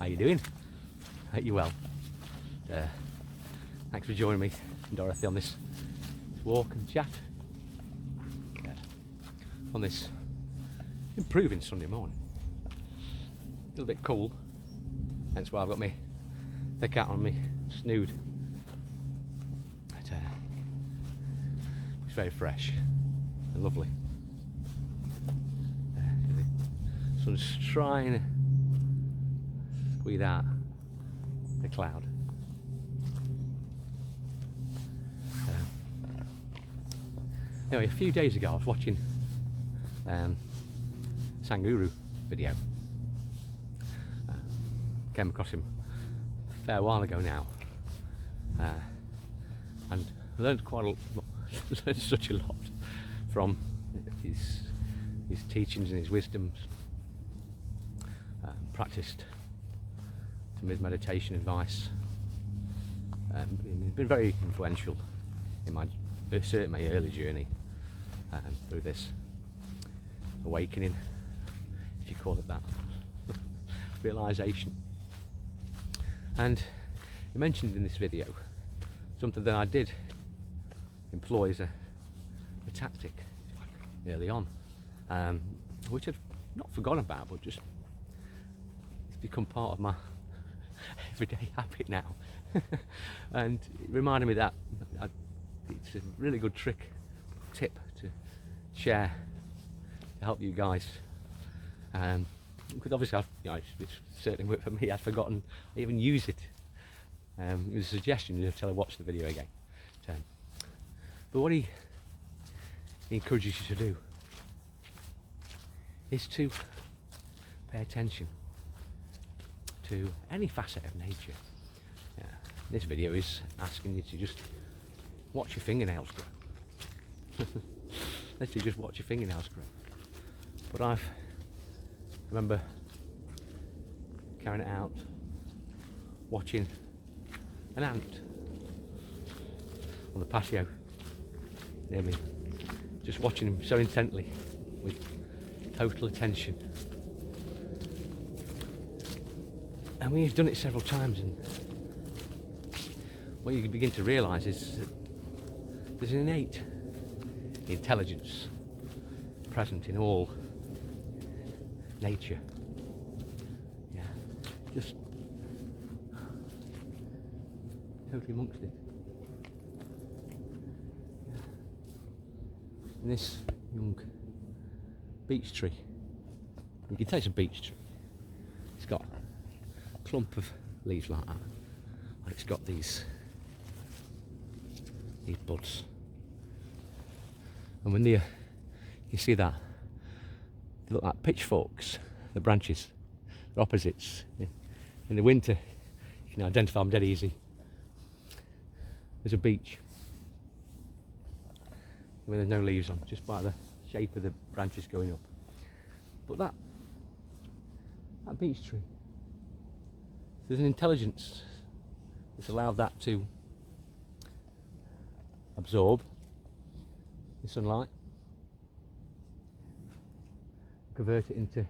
How you doing? Hope you're well. Thanks for joining me and Dorothy on this walk and chat. On this improving Sunday morning. A little bit cool, hence why I've got my thick hat on me snood. But it's very fresh and lovely. The sun's trying to squeeze out the cloud. Anyway, a few days ago I was watching Sanguru video. Came across him a fair while ago now, and learned quite a lot, learned such a lot from his teachings and his wisdoms. Practiced some of his meditation advice. He's been very influential in certainly my early journey through this awakening, if you call it that, realization. And he mentioned in this video something that I did employ as a tactic early on, which I've not forgotten about, but just it's become part of my everyday habit now. And it reminded me that it's a really good tip to share to help you guys. Because obviously, it's certainly worked for me. I'd forgotten I even use it. It was a suggestion until I watched the video again. But what he encourages you to do is to pay attention to any facet of nature. This video is asking you to just watch your fingernails grow. Literally just watch your fingernails grow. But I remember carrying it out, watching an ant on the patio near me, just watching him so intently with total attention. And when you've done it several times, and what you begin to realise is that there's an innate intelligence present in all nature. Yeah, just totally amongst it. Yeah. And this young beech tree, you can tell it's a beech tree. It's got a clump of leaves like that, and it's got these buds. And when you see that, they look like pitchforks. The branches, they're opposites. In the winter, you can identify them dead easy. There's a beech when there's no leaves on, just by the shape of the branches going up. But that beech tree, there's an intelligence that's allowed that to absorb the sunlight, convert it into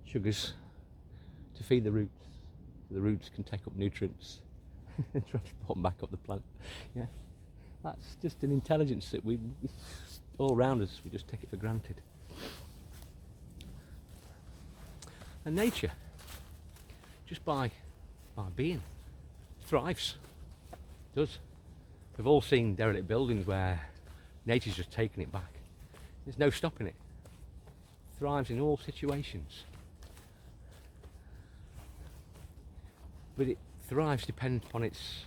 sugars to feed the roots, so the roots can take up nutrients and transport them back up the plant. Yeah, that's just an intelligence that we all around us, we just take it for granted. And nature, just by being, thrives. It does. We've all seen derelict buildings where nature's just taken it back. There's no stopping it. It thrives in all situations. But it thrives dependent upon its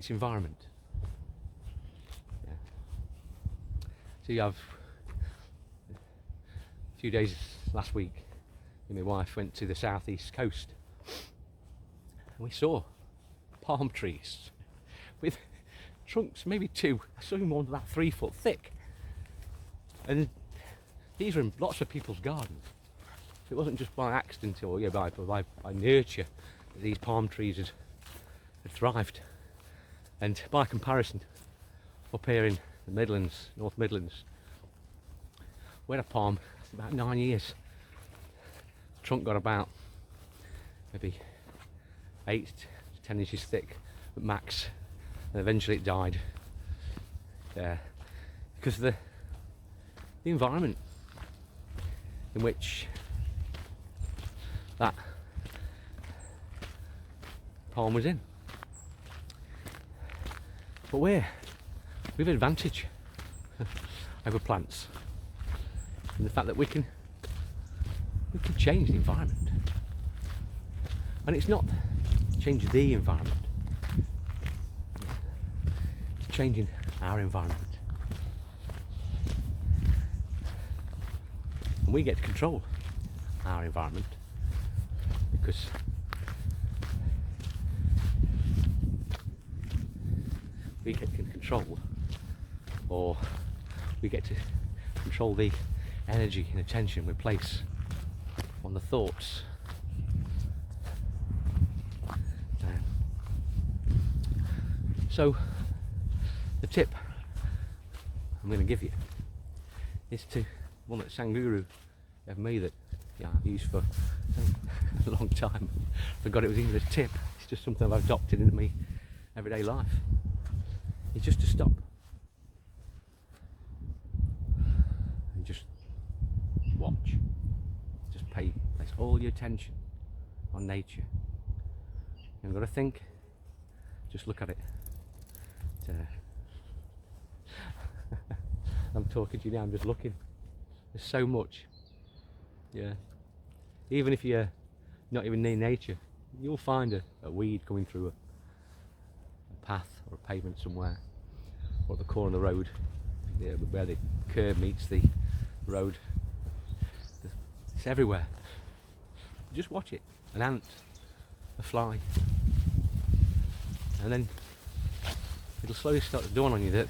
environment. Yeah. So you have a few days last week, me and my wife went to the southeast coast, and we saw palm trees with trunks, maybe two. I saw them one about 3 foot thick, and these were in lots of people's gardens. So it wasn't just by accident or by nurture that these palm trees had thrived. And by comparison, up here in the Midlands, North Midlands, we had a palm about 9 years trunk got about maybe 8 to 10 inches thick at max, and eventually it died. Because of the environment in which that palm was in. But we've an advantage over plants in the fact that we can change the environment. And it's not change the environment, it's changing our environment. And we get to control our environment because we can control, or we get to control the energy and attention we place on the thoughts. So the tip I'm going to give you is to one that Sadhguru gave me that I've used for a long time. Forgot it was even a tip. It's just something I've adopted into my everyday life. It's just to stop and just watch. Just place all your attention on nature. You haven't got to think. Just look at it. I'm talking to you now, I'm just looking. There's so much. Yeah. Even if you're not even near nature, you'll find a weed coming through a path or a pavement somewhere, or at the corner of the road, where the curb meets the road. It's everywhere. Just watch it. An ant, a fly, and then it'll slowly start to dawn on you that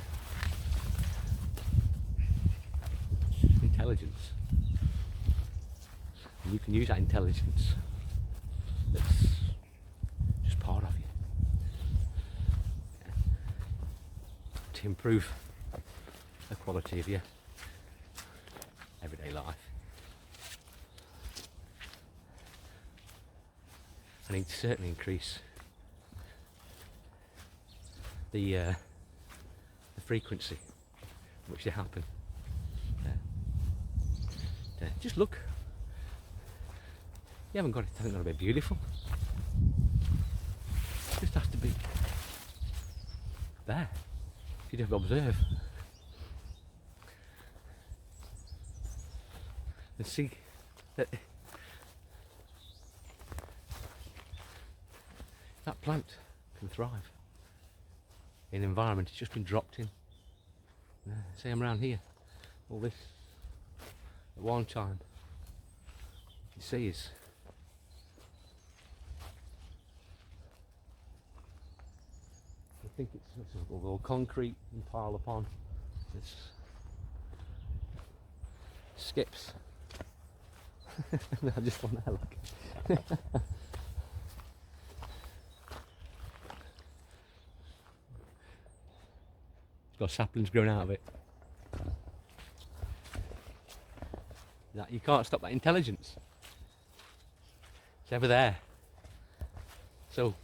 intelligence, and you can use that intelligence that's just part of you to improve the quality of your everyday life. And it certainly increase the frequency in which they happen. Just look. You haven't got to be beautiful. It just has to be there. You just observe and see that that plant can thrive in an environment it's just been dropped in. Say I'm around here, all this at one time, you see is I think it's all concrete and piled upon. It's skips. I just want to look. It's got saplings growing out of it. You can't stop that intelligence. It's ever there. So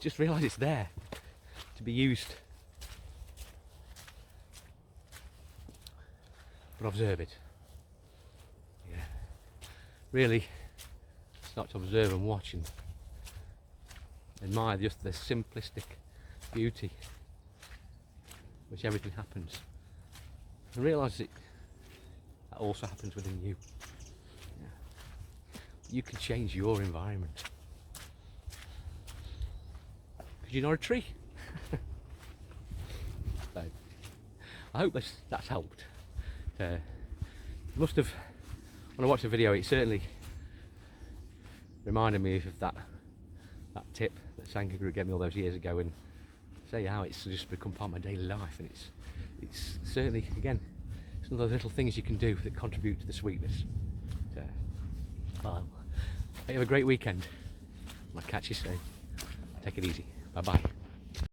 just realise it's there to be used. But observe it. Yeah. Really start to observe and watch and admire just the simplistic beauty which everything happens. And realise that also happens within you. Yeah. You can change your environment because you're not a tree. So, I hope that's helped. Must have, when I watched the video, it certainly reminded me of that tip that Sadhguru gave me all those years ago, and say how it's just become part of my daily life, and it's certainly, again, some of those little things you can do that contribute to the sweetness. Well, have a great weekend. I'll catch you soon. Take it easy. Bye bye.